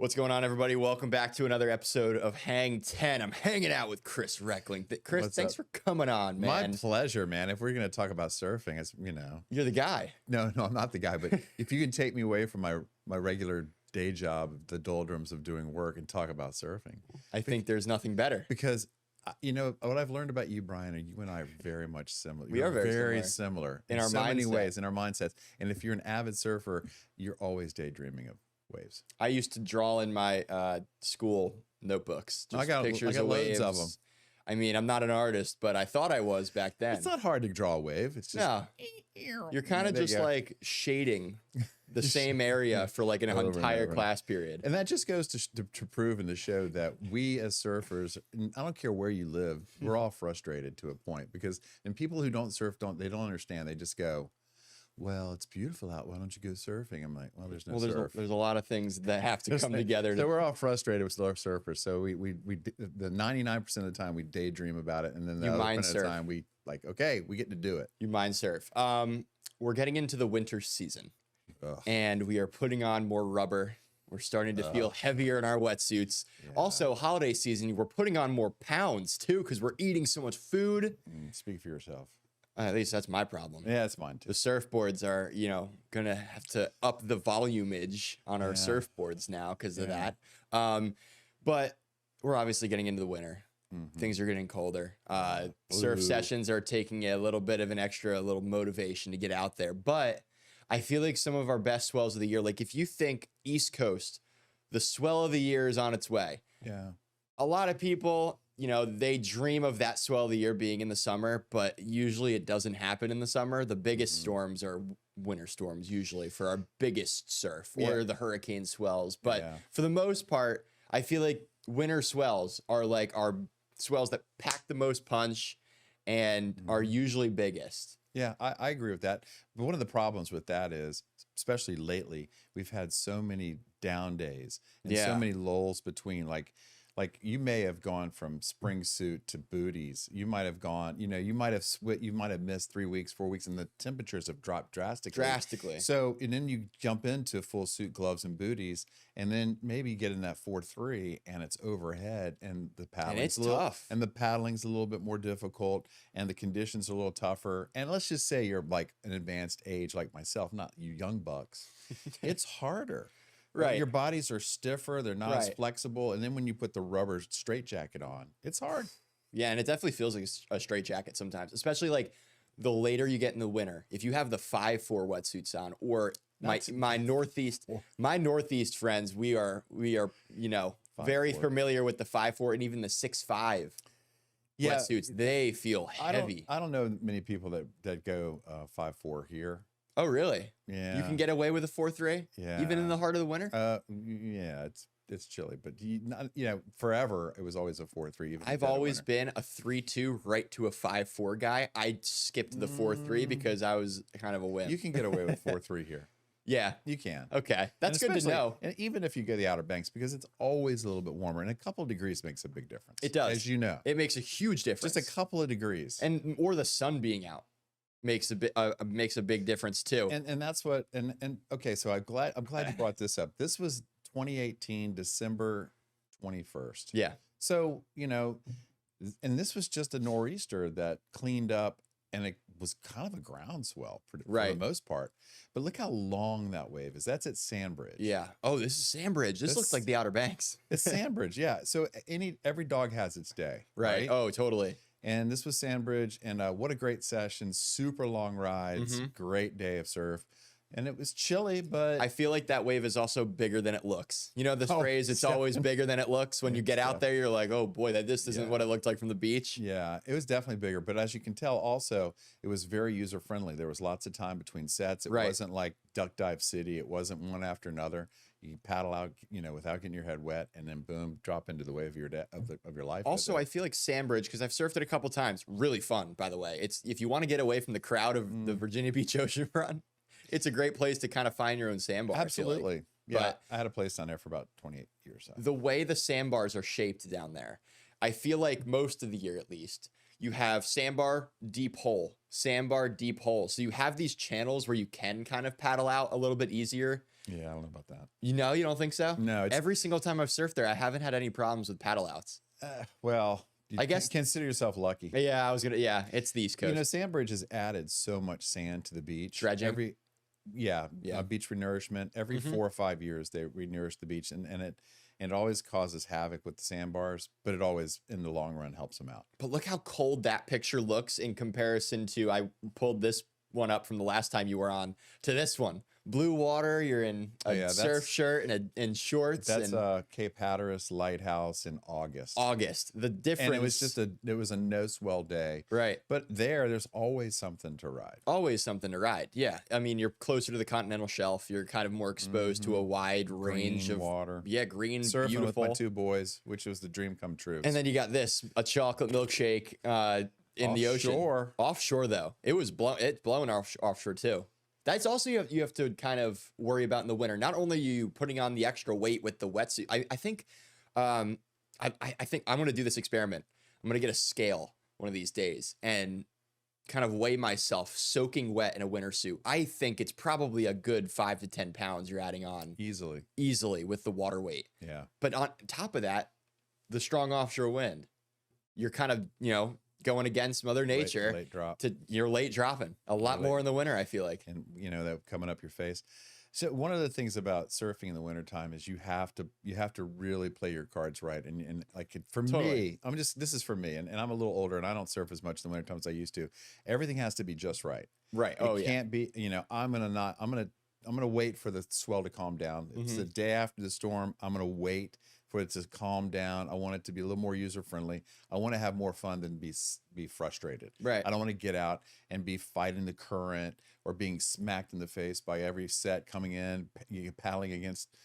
What's going on, everybody? Welcome back to another episode of Hang 10. I'm hanging out with Chris Reckling. Chris, What's thanks up? for coming on, man. My pleasure, man. If we're going to talk about surfing, it's, You're the guy. no, I'm not the guy, but if you can take me away from my regular day job, the doldrums of doing work, and talk about surfing. I think there's nothing better. Because, what I've learned about you, Brian, and you and I are very much similar. We are very similar in our so many mindset. ways, in our mindsets. And if you're an avid surfer, you're always daydreaming of waves. I used to draw in my school notebooks. Just I got pictures loads of waves. of them. I mean, I'm not an artist, but I thought I was back then. It's not hard to draw a wave. It's just No. You're kind of There you just go. like shading the same area for like an Over and entire over. class period. And that just goes to prove and to show that we as surfers, and I don't care where you live, we're all frustrated to a point because, and people who don't surf, they don't understand. They just go, well, it's beautiful out. Why don't you go surfing? I'm like, well, there's no surf. There's a lot of things that have to come together. So we're all frustrated with slow surfers. So we the 99% of the time we daydream about it. And then the You other mind percent of surf. the time we like, okay, we get to do it. You mind surf. We're getting into the winter season. Ugh. And we are putting on more rubber. We're starting to feel heavier in our wetsuits. Yeah. Also, holiday season, we're putting on more pounds too because we're eating so much food. Speak for yourself. At least that's my problem. Yeah, it's mine too. The surfboards are, gonna have to up the volumage on our Yeah. surfboards now because of Yeah. that. But we're obviously getting into the winter. Mhm. Things are getting colder. Surf Ooh. sessions are taking a little bit of an extra little motivation to get out there. But I feel like some of our best swells of the year, like if you think East Coast, the swell of the year is on its way. Yeah. A lot of people, they dream of that swell of the year being in the summer, but usually it doesn't happen in the summer. The biggest storms are winter storms usually for our biggest surf or the hurricane swells. But Yeah. for the most part, I feel like winter swells are like our swells that pack the most punch and are usually biggest. Yeah, I agree with that. But one of the problems with that is, especially lately, we've had so many down days and Yeah. so many lulls between. Like you may have gone from spring suit to booties. You might have gone, you might have missed 3 weeks, 4 weeks, and the temperatures have dropped drastically. So, and then you jump into full suit, gloves, and booties, and then maybe you get in that 4-3, and it's overhead, and the paddling's it's tough. and the paddling's a little bit more difficult, and the conditions are a little tougher. And let's just say you're like an advanced age like myself, not you young bucks. It's harder. Right. Your bodies are stiffer, they're not as Right. flexible, and then when you put the rubber straitjacket on, it's hard. Yeah, and it definitely feels like a straight jacket sometimes, especially like the later you get in the winter. If you have the 5'4" wetsuits on, or my northeast friends, we are very 5'4". familiar with the 5'4" and even the 6'5" wetsuits. They feel heavy. I don't know many people that go 5'4" here. Oh, really? Yeah, You can get away with a 4'3", yeah, even in the heart of the winter. yeah, it's chilly, but forever it was always a 4'3". Even I've always been a 3'2" right to a 5'4" guy. I skipped the 4'3" because I was kind of a wimp. You can get away with 4'3" here. Yeah. You can. Okay. That's And good to especially- know. And even if you go to the Outer Banks, because it's always a little bit warmer, and a couple of degrees makes a big difference. It does. as you know. It makes a huge difference. Just a couple of degrees. or the sun being out makes a big difference too. And that's what and okay, so I'm glad you brought this up. This was 2018 December 21st. Yeah. So, and this was just a nor'easter that cleaned up, and it was kind of a groundswell for the Right. most part. But look how long that wave is. That's at Sandbridge. Yeah. Oh, this is Sandbridge. This looks This- like the Outer Banks. It's Sandbridge, yeah. So every dog has its day. Right. Oh, totally. And this was Sandbridge, and what a great session. Super long rides, great day of surf. And it was chilly, but I feel like that wave is also bigger than it looks. You know this Oh, phrase, it's always bigger than it looks. When you get out It's there, you're like, oh boy, this isn't Yeah. what it looked like from the beach. yeah, it was definitely bigger. But as you can tell, also, it was very user friendly. There was lots of time between sets. It Right. wasn't like Duck Dive City. It wasn't one after another. You paddle out, without getting your head wet, and then boom, drop into the wave of your life. Also, I feel like Sandbridge, because I've surfed it a couple times, really fun, by the way. It's if you want to get away from the crowd of the Virginia Beach oceanfront, it's a great place to kind of find your own sandbar. I feel like. absolutely. Yeah, But- I had a place down there for about 28 years. So. The way the sandbars are shaped down there, I feel like most of the year at least, You have sandbar, deep hole, sandbar, deep hole. So you have these channels where you can kind of paddle out a little bit easier. Yeah, I don't know about that. You know, you don't think so? No. Every single time I've surfed there, I haven't had any problems with paddle outs. Well, I guess consider yourself lucky. Yeah, it's the East Coast. You know, Sandbridge has added so much sand to the beach. Dredging? Beach renourishment. Every 4 or 5 years, they renourish the beach, and it always causes havoc with the sandbars, but it always, in the long run, helps them out. But look how cold that picture looks in comparison to, I pulled this one up from the last time you were on, to this one. Blue water, you're in a surf shirt and shorts. That's Cape Hatteras Lighthouse in August. The difference. And it was a no swell day. Right. But there's always something to ride. Always something to ride. Yeah. I mean, you're closer to the continental shelf. You're kind of more exposed to a wide range of water. Yeah, green, surfing beautiful. with my 2 boys, which was the dream come true. And then you got this, a chocolate milkshake in the ocean. Offshore, though. It's blowing offshore, too. That's also you have to kind of worry about in the winter. Not only are you putting on the extra weight with the wetsuit. I think I'm going to do this experiment. I'm going to get a scale one of these days and kind of weigh myself soaking wet in a winter suit. I think it's probably a good 5 to 10 pounds you're adding on easily with the water weight. Yeah. But on top of that, the strong offshore wind. You're kind of, going against Mother Nature. Late drop. You're late dropping a lot more in the winter, I feel like. And that coming up your face. So one of the things about surfing in the wintertime is you have to really play your cards right. And like for me, this is for me, and I'm a little older and I don't surf as much in the wintertime as I used to. Everything has to be just right. Right. It can't be, I'm gonna wait for the swell to calm down. It's the day after the storm. I'm gonna wait for it to calm down. I want it to be a little more user friendly. I want to have more fun than be frustrated. Right. I don't want to get out and be fighting the current or being smacked in the face by every set coming in, paddling against,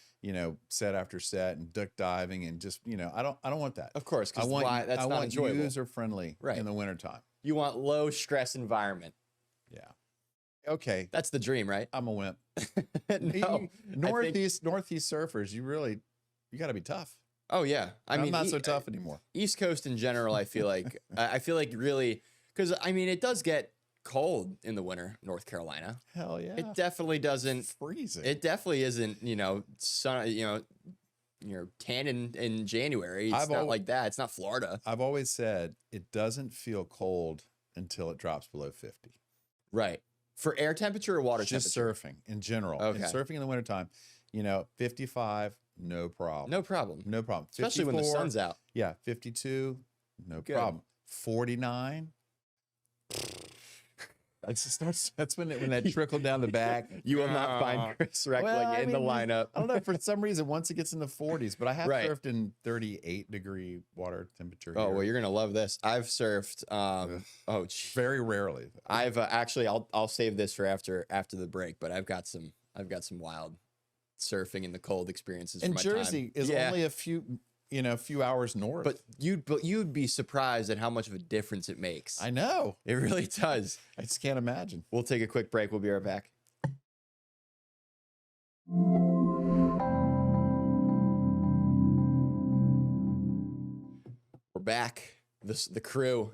set after set and duck diving and just, I don't want that. Of course, because that's not enjoyable. User friendly in the wintertime. You want low stress environment. Yeah. Okay. That's the dream, right? I'm a wimp. No. Northeast surfers, you got to be tough. Oh yeah, I'm not so tough anymore. East Coast in general, I feel like really, because it does get cold in the winter. North Carolina, hell yeah, it definitely doesn't freezing. It definitely isn't. Sun. You're tan in January. It's not like that. It's not Florida. I've always said it doesn't feel cold until it drops below 50. Right. For air temperature or water temperature? Just surfing in general. Okay. And surfing in the wintertime, 55. No problem. No problem. No problem. Especially 54, when the sun's out. Yeah. 52. No problem. 49. That's when that trickled down the back. You will not find Chris Reckling in the lineup. I don't know, for some reason, once it gets in the 40s, but I have surfed in 38-degree water temperature. Oh, well, you're going to love this. I've surfed, very rarely. I've actually, I'll save this for after the break, but I've got some wild surfing in the cold experiences. And Jersey is only a few hours north. But you'd be surprised at how much of a difference it makes. I know. It really does. I just can't imagine. We'll take a quick break. We'll be right back. We're back. The crew,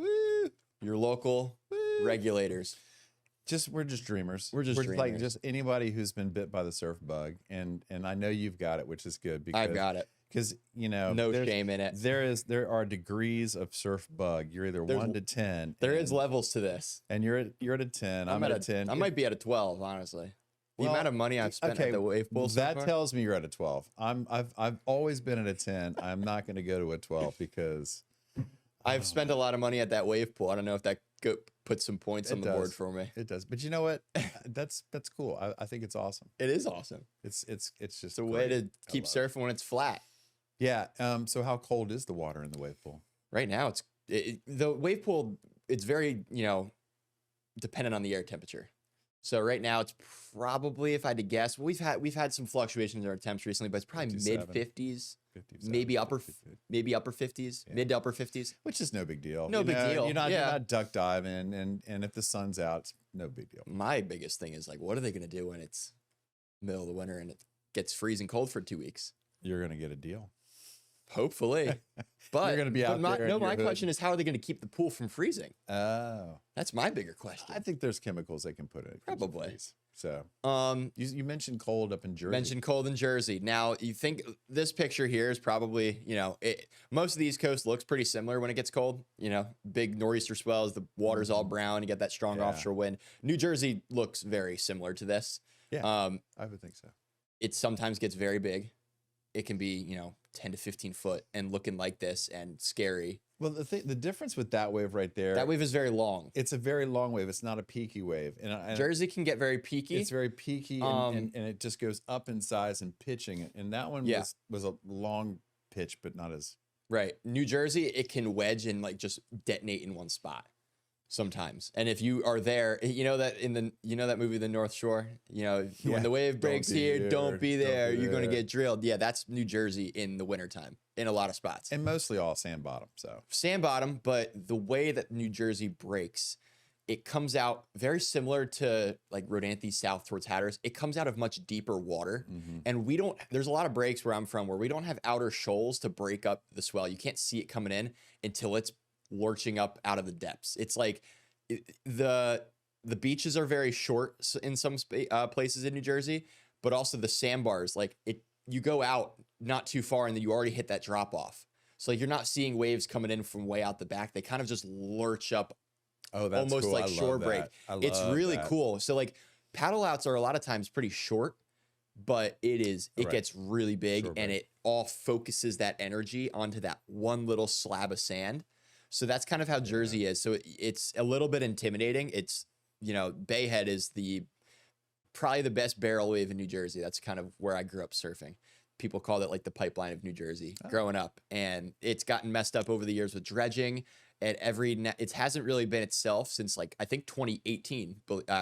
your local regulators. We're just dreamers. We're dreamers. Like just anybody who's been bit by the surf bug, and I know you've got it, which is good because I've got it. Because no shame in it. There are degrees of surf bug. You're either 1 to 10. There is levels to this, and you're at a 10. I'm at a 10. I might be at a 12, honestly. The amount of money I've spent at the wave pool. That tells me you're at a 12. I've always been at a 10. I'm not going to go to a 12 because I've spent a lot of money at that wave pool. I don't know if that put some points on the board for me. It does, but you know what? That's cool. I think it's awesome. It is awesome. It's just a way to keep surfing when it's flat. Yeah. So how cold is the water in the wave pool? Right now, the wave pool. It's very dependent on the air temperature. So right now it's probably, if I had to guess, we've had some fluctuations in our temps recently, but it's probably mid 50s, maybe upper 50s, mid to upper 50s, which is no big deal. No big deal. You're not duck diving, and if the sun's out, it's no big deal. My biggest thing is what are they going to do when it's middle of the winter and it gets freezing cold for 2 weeks? You're going to get a deal. Hopefully. But you're going to be out there. No, my question is, how are they going to keep the pool from freezing? Oh, that's my bigger question. I think there's chemicals they can put in it. Probably. So, you mentioned cold up in Jersey. Mentioned cold in Jersey. Now, you think this picture here is probably, most of the East Coast looks pretty similar when it gets cold. Big nor'easter swells, the water's all brown, you get that strong offshore wind. New Jersey looks very similar to this. Yeah, I would think so. It sometimes gets very big. It can be, 10 to 15 foot and looking like this and scary. Well, the difference with that wave right there, that wave is very long. It's a very long wave. It's not a peaky wave. And Jersey can get very peaky. It's very peaky, and it just goes up in size and pitching. And that one was a long pitch, but not as right. New Jersey, it can wedge and like just detonate in one spot sometimes. And if you are there, that movie The North Shore, when the wave breaks here, don't be there. You're going to get drilled. Yeah, that's New Jersey in the wintertime in a lot of spots. And mostly all sand bottom. So sand bottom, but the way that New Jersey breaks, it comes out very similar to like Rodanthe south towards Hatteras. It comes out of much deeper water. And there's a lot of breaks where I'm from where we don't have outer shoals to break up the swell. You can't see it coming in until it's lurching up out of the depths. It's like the beaches are very short in some places in New Jersey, but also the sandbars, like you go out not too far and then you already hit that drop off. So like you're not seeing waves coming in from way out the back. They kind of just lurch up. Oh, that's almost cool. like shore break. It's really cool. So like paddle outs are a lot of times pretty short, but it gets really big and it all focuses that energy onto that one little slab of sand. So that's kind of how Jersey is. So it's a little bit intimidating. It's, Bayhead is probably the best barrel wave in New Jersey. That's kind of where I grew up surfing. People called it like the pipeline of New Jersey growing up. And it's gotten messed up over the years with dredging. And it hasn't really been itself since like, I think 2018,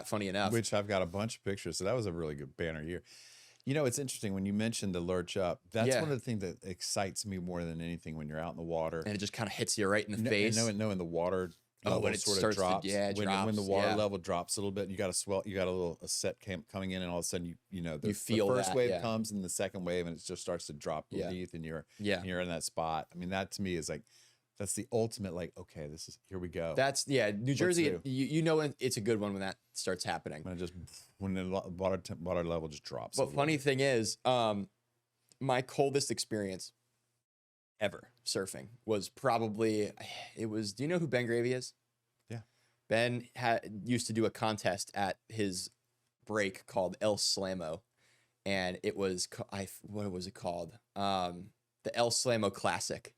funny enough. Which I've got a bunch of pictures. So that was a really good banner year. It's interesting when you mentioned the lurch up. That's one of the things that excites me more than anything when you're out in the water. And it just kind of hits you right in the face. Knowing the water when it sort of drops. When the water level drops a little bit, you got a set coming in, and all of a sudden you feel the first wave comes and the second wave, and it just starts to drop beneath, and you're in that spot. I mean, that to me is like, that's the ultimate, like, okay, here we go. That's New Jersey. It's a good one when that starts happening. When the water level just drops. But funny thing is, my coldest experience ever surfing was probably do you know who Ben Gravy is? Yeah. Ben used to do a contest at his break called El Slamo, and it was what was it called? The El Slamo Classic.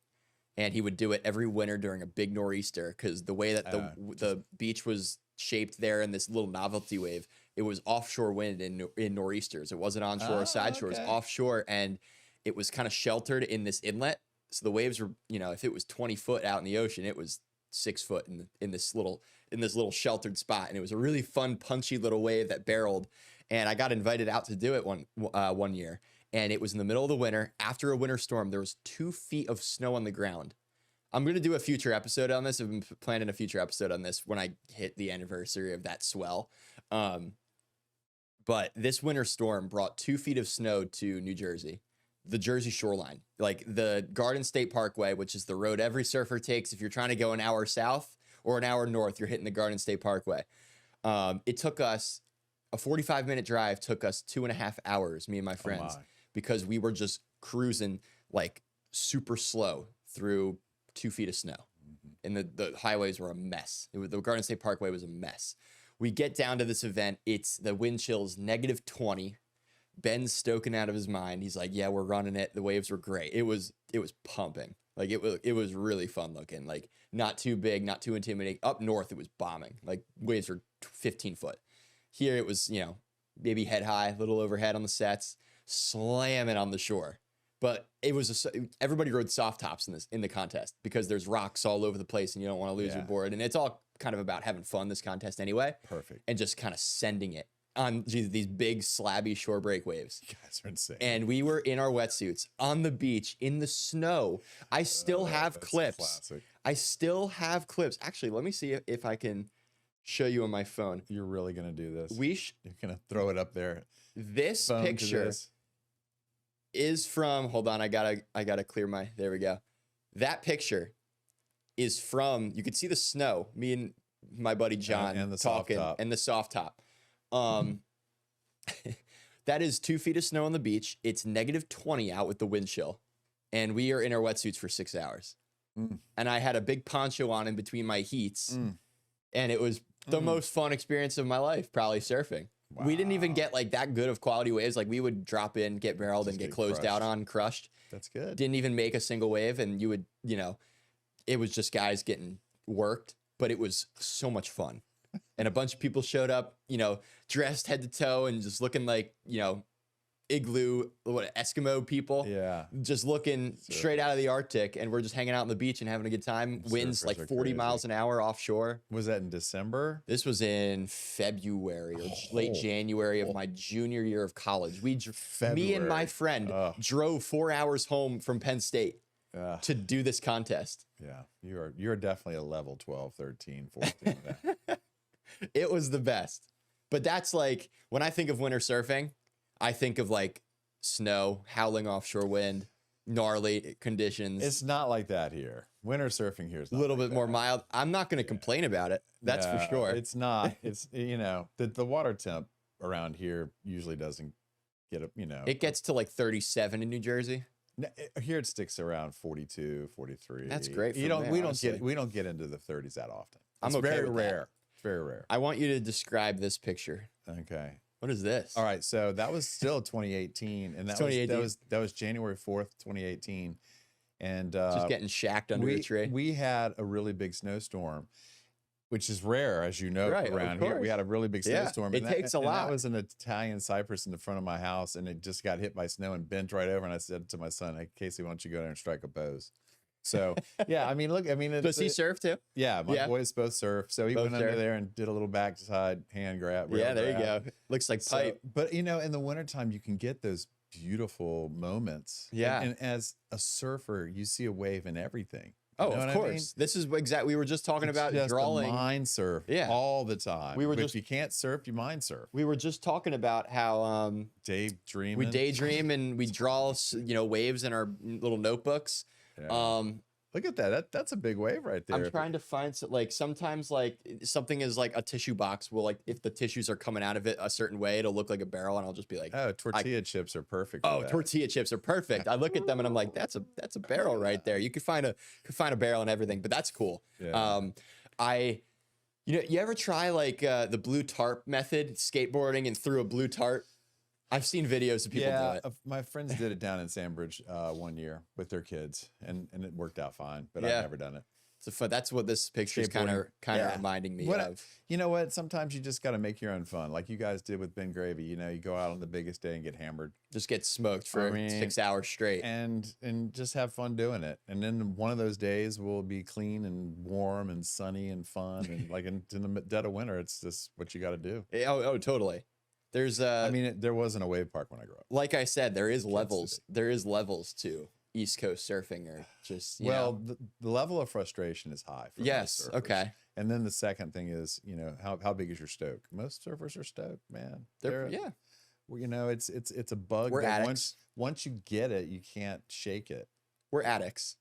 And he would do it every winter during a big nor'easter because the way that the beach was shaped there in this little novelty wave, it was offshore wind in nor'easters. It wasn't onshore or sideshore. It was offshore, and it was kind of sheltered in this inlet. So the waves were, if it was 20 foot out in the ocean, it was 6 foot in this little sheltered spot. And it was a really fun, punchy little wave that barreled. And I got invited out to do it one year. And it was in the middle of the winter. After a winter storm, there was 2 feet of snow on the ground. I'm going to do a future episode on this. I've been planning a future episode on this when I hit the anniversary of that swell. But this winter storm brought 2 feet of snow to New Jersey, the Jersey shoreline, like the Garden State Parkway, which is the road every surfer takes. If you're trying to go an hour south or an hour north, you're hitting the Garden State Parkway. It took us a 45-minute drive, took us 2.5 hours, me and my friends. Because we were just cruising like super slow through 2 feet of snow. And the highways were a mess. The Garden State Parkway was a mess. We get down to this event. It's the wind chill's -20. Ben's stoking out of his mind. He's like, yeah, we're running it. The waves were great. It was pumping. Like it was really fun looking. Like not too big, not too intimidating. Up north, it was bombing. Like waves were 15 foot. Here it was, maybe head high, a little overhead on the sets, slamming on the shore. But it was everybody rode soft tops in the contest because there's rocks all over the place and you don't want to lose your board. And it's all kind of about having fun, this contest anyway. Perfect. And just kind of sending it on these big slabby shore break waves. You guys are insane. And we were in our wetsuits on the beach in the snow. I still have clips. Classic. I still have clips. Actually, let me see if I can show you on my phone. You're really going to do this? You're going to throw it up there. This picture. is from, hold on, I gotta clear there we go. That picture is from, you could see the snow, me and my buddy John and the talking, soft top. and the soft top. That is 2 feet of snow on the beach. It's -20 out with the wind chill. And we are in our wetsuits for 6 hours. And I had a big poncho on in between my heats. And it was the most fun experience of my life, probably surfing. Wow. We didn't even get like that good of quality waves. Like we would drop in, get barreled, and get closed out on, crushed. That's good. Didn't even make a single wave. And you would, it was just guys getting worked, but it was so much fun. And a bunch of people showed up, dressed head to toe and just looking like, igloo, Eskimo people. Yeah. Just looking straight out of the Arctic. And we're just hanging out on the beach and having a good time. Winds like 40 miles an hour offshore. Was that in December? This was in February or late January of my junior year of college. Me and my friend drove 4 hours home from Penn State to do this contest. Yeah. You're definitely a level 12, 13, 14. It was the best. But that's like, when I think of winter surfing, I think of like snow, howling offshore wind, gnarly conditions. It's not like that here. Winter surfing here is a little bit more mild. I'm not going to complain about it. That's for sure. It's not. It's, the water temp around here usually doesn't get It gets to like 37 in New Jersey. Here it sticks around 42, 43. That's great. We don't get into the 30s that often. It's very rare. It's very rare. I want you to describe this picture. Okay. What is this? All right, so that was still 2018, and that was January 4th, 2018, and just getting shacked under a tree. We had a really big snowstorm, which is rare, as you know, around here. We had a really big snowstorm. It takes a lot. That was an Italian cypress in the front of my house, and it just got hit by snow and bent right over. And I said to my son, "Hey, Casey, why don't you go there and strike a pose?" So yeah, I mean, look, does he surf too? Yeah, my boys both surf. So he went under there and did a little backside hand grab. Yeah, there you go. Looks like pipe. But in the wintertime, you can get those beautiful moments. Yeah. And as a surfer, you see a wave in everything. Oh, of course. I mean? This is exactly, we were just talking about just drawing. Mind surf all the time. If you can't surf, you mind surf. We were just talking about how daydreaming. We daydream and we draw waves in our little notebooks. Yeah. Look at that. That's a big wave right there. I'm trying to find sometimes something is like a tissue box will if the tissues are coming out of it a certain way, it'll look like a barrel, and I'll just be like, oh, tortilla chips are perfect. Tortilla chips are perfect. I look at them and I'm like, that's a barrel right there. You could find a barrel and everything, but that's cool. Yeah. You ever try the blue tarp method, skateboarding and through a blue tarp? I've seen videos of people do it. My friends did it down in Sandbridge 1 year with their kids, and it worked out fine. But I've never done it. So that's what this picture is kind of reminding me of. You know what? Sometimes you just got to make your own fun, like you guys did with Ben Gravy. You go out on the biggest day and get hammered, just get smoked for 6 hours straight, and just have fun doing it. And then one of those days will be clean and warm and sunny and fun, and like in the dead of winter, it's just what you got to do. Oh, totally. There's there wasn't a wave park when I grew up. Like I said, there is levels. There is levels to East Coast surfing, or just the level of frustration is high. For yes. Okay. And then the second thing is, how big is your stoke? Most surfers are stoked, man. It's a bug. We're addicts. Once you get it, you can't shake it. We're addicts.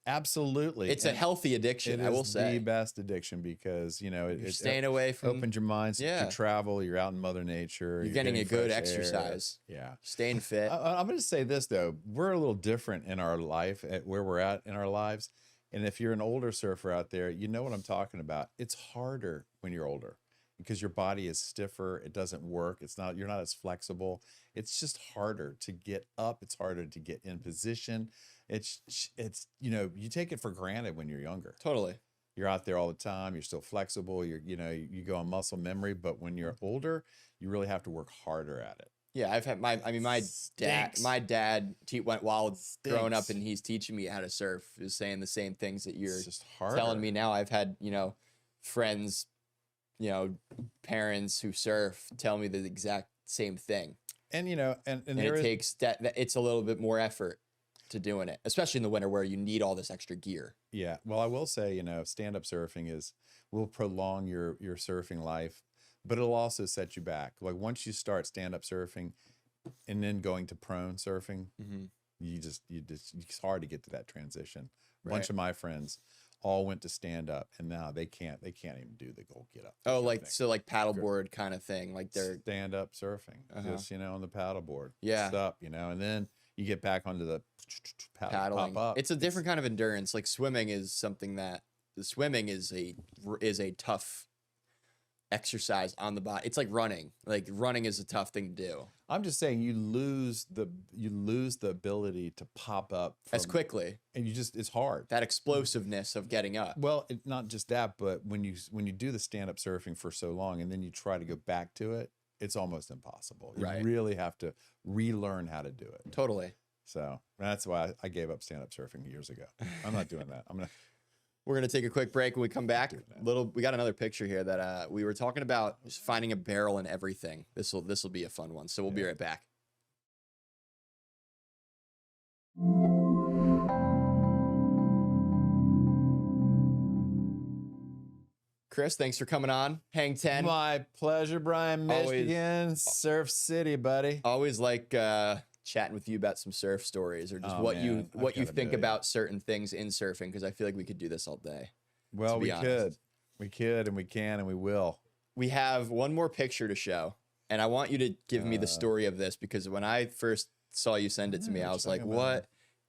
Absolutely. It's a healthy addiction, I will say. The best addiction because, you're staying away from... opens your mind. You travel. You're out in Mother Nature. You're getting a good exercise. Yeah. Staying fit. I'm going to say this, though. We're a little different in our life, at where we're at in our lives. And if you're an older surfer out there, you know what I'm talking about. It's harder when you're older because your body is stiffer. It doesn't work. You're not as flexible. It's just harder to get up. It's harder to get in position. It's you take it for granted when you're younger. Totally. You're out there all the time. You're still flexible. You go on muscle memory. But when you're older, you really have to work harder at it. Yeah, I've had my dad went wild growing up, and he's teaching me how to surf. Is saying the same things that you're telling me now. I've had friends, parents who surf tell me the exact same thing. And and it takes that. It's a little bit more effort to doing it, especially in the winter where you need all this extra gear. Yeah. Well, I will say, stand-up surfing will prolong your surfing life, but it'll also set you back. Like once you start stand-up surfing, and then going to prone surfing, Mm-hmm. it's hard to get to that transition. A Right. bunch of my friends all went to stand up, and now they can't even do the goal get up. Oh, like so, like paddleboard kind of thing, like they're stand up surfing, just on the paddleboard. Yeah. It's up, and then you get back onto the paddling. pop up. It's a different kind of endurance. Like swimming is something that swimming is a tough exercise on the body. It's like running. Like running is a tough thing to do. I'm just saying you lose the ability to pop up as quickly, and it's hard. That explosiveness of getting up. Well, not just that, but when you do the stand up surfing for so long and then you try to go back to it, it's almost impossible. You really have to relearn how to do it. Totally. So that's why I gave up stand up surfing years ago. I'm not doing that. We're gonna take a quick break. When we come back, we got another picture here that we were talking about just finding a barrel in everything. This will be a fun one. So we'll be right back. Chris, thanks for coming on. Hang 10. My pleasure, Brian. Michigan, Surf City, buddy. Always like chatting with you about some surf stories or just what you think about certain things in surfing, because I feel like we could do this all day. Well, we could, and we can, and we will. We have one more picture to show, and I want you to give me the story of this, because when I first saw you send it to me, I was like, what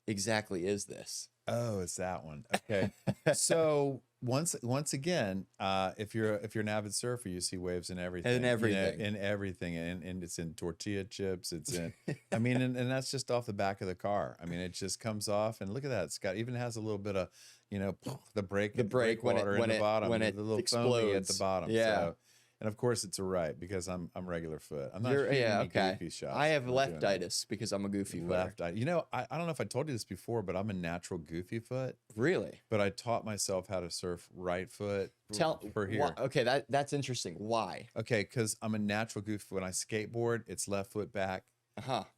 exactly is this? Oh, it's that one. Okay. So once again, if you're an avid surfer, you see waves in everything. In everything. In everything. And it's in tortilla chips. It's in I mean, and that's just off the back of the car. I mean, it just comes off, and look at that. It's got even has a little bit of, the brake when it the little explodes foamy at the bottom. Yeah. So, and of course it's a right, because I'm regular foot. I'm not goofy shots. I have leftitis because I'm a goofy foot. Leftitis. I don't know if I told you this before, but I'm a natural goofy foot. Really? But I taught myself how to surf right foot for here. Okay, that's interesting. Why? Okay, because I'm a natural goofy. When I skateboard, it's left foot back.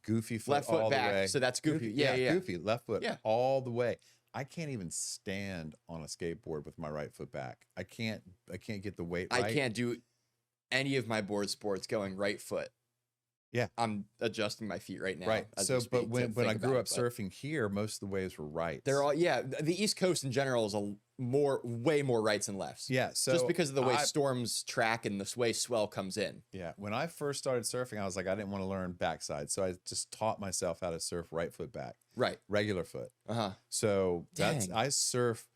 Goofy foot left foot all back. the way. So that's goofy. Yeah. Goofy left foot all the way. I can't even stand on a skateboard with my right foot back. I can't get the weight right. I can't do any of my board sports going right foot. Yeah. I'm adjusting my feet right now. Right. So, but when I grew up surfing here, most of the waves were rights. They're all, the East Coast in general is way more rights than lefts. Yeah. So just because of the way storms track and the way swell comes in. Yeah. When I first started surfing, I was like, I didn't want to learn backside. So I just taught myself how to surf right foot back. Right. Regular foot. So I surf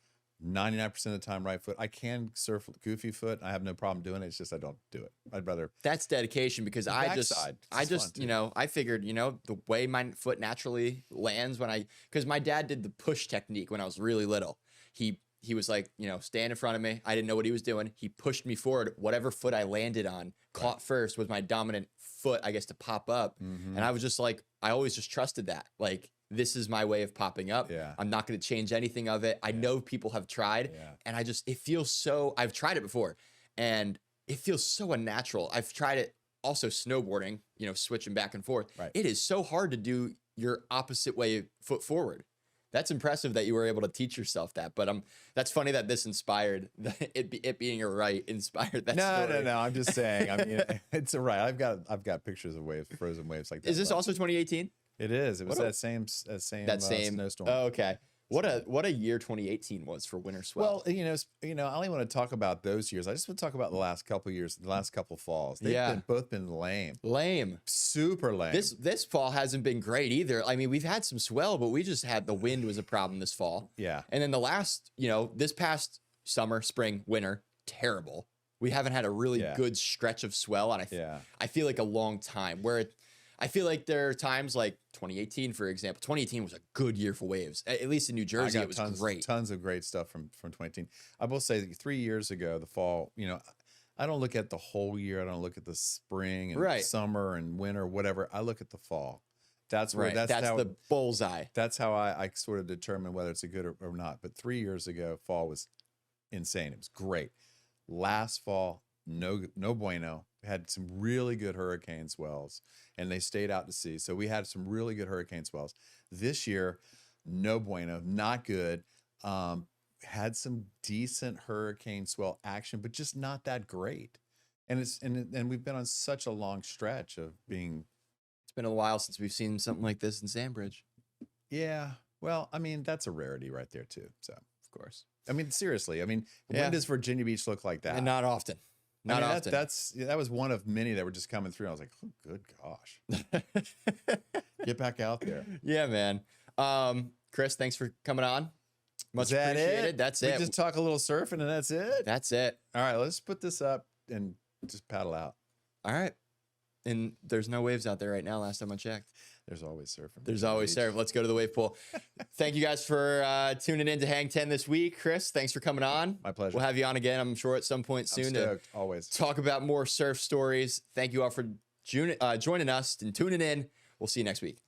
99% of the time right foot. I can surf goofy foot. I have no problem doing it. It's just I don't do it. I'd rather. That's dedication, because I figured, the way my foot naturally lands because my dad did the push technique when I was really little. He was like, stand in front of me. I didn't know what he was doing. He pushed me forward. Whatever foot I landed on, caught first was my dominant foot, I guess, to pop up. And I was just like, I always just trusted that. Like, this is my way of popping up. Yeah. I'm not going to change anything of it. I know people have tried, and it feels so, I've tried it before, and it feels so unnatural. I've tried it also snowboarding, switching back and forth. Right. It is so hard to do your opposite way foot forward. That's impressive that you were able to teach yourself that. But that's funny that this inspired it being a right inspired that. story. No. I'm just saying. I mean, it's a right. I've got pictures of waves, frozen waves like that. Is this also 2018? It is. It was that same snowstorm. Oh, okay. What a year 2018 was for winter swell. Well, I only want to talk about those years. I just want to talk about the last couple of years, the last couple of falls. They've both been lame. Lame. Super lame. This fall hasn't been great either. I mean, we've had some swell, but we just had the wind was a problem this fall. Yeah. And then the last, this past summer, spring, winter, terrible. We haven't had a really good stretch of swell, and I feel like a long time where I feel like there are times like 2018, for example. 2018 was a good year for waves. At least in New Jersey, it was great. Tons of great stuff from 2018. I will say that 3 years ago, the fall, I don't look at the whole year. I don't look at the spring and summer and winter, whatever. I look at the fall. That's where that's the bullseye. That's how I sort of determine whether it's a good or not. But 3 years ago, fall was insane. It was great. Last fall, no bueno. We had some really good hurricane swells, and they stayed out to sea. So we had some really good hurricane swells. This year, no bueno, not good. Had some decent hurricane swell action, but just not that great. And we've been on such a long stretch of being been a while since we've seen something like this in Sandbridge. Yeah. Well, I mean, that's a rarity right there too. So, of course. I mean, seriously. I mean, when does Virginia Beach look like that? And not often. Not often. That was one of many that were just coming through. I was like, oh, good gosh. Get back out there. Yeah, man. Chris, thanks for coming on. Much appreciated. That's it. We just talk a little surfing and that's it. That's it. All right, let's put this up and just paddle out. All right. And there's no waves out there right now. Last time I checked. There's always surfing. There's always surf. Let's go to the wave pool. Thank you guys for tuning in to Hang 10 this week. Chris, thanks for coming on. My pleasure. We'll have you on again, I'm sure, at some point soon to always talk about more surf stories. Thank you all for joining us and tuning in. We'll see you next week.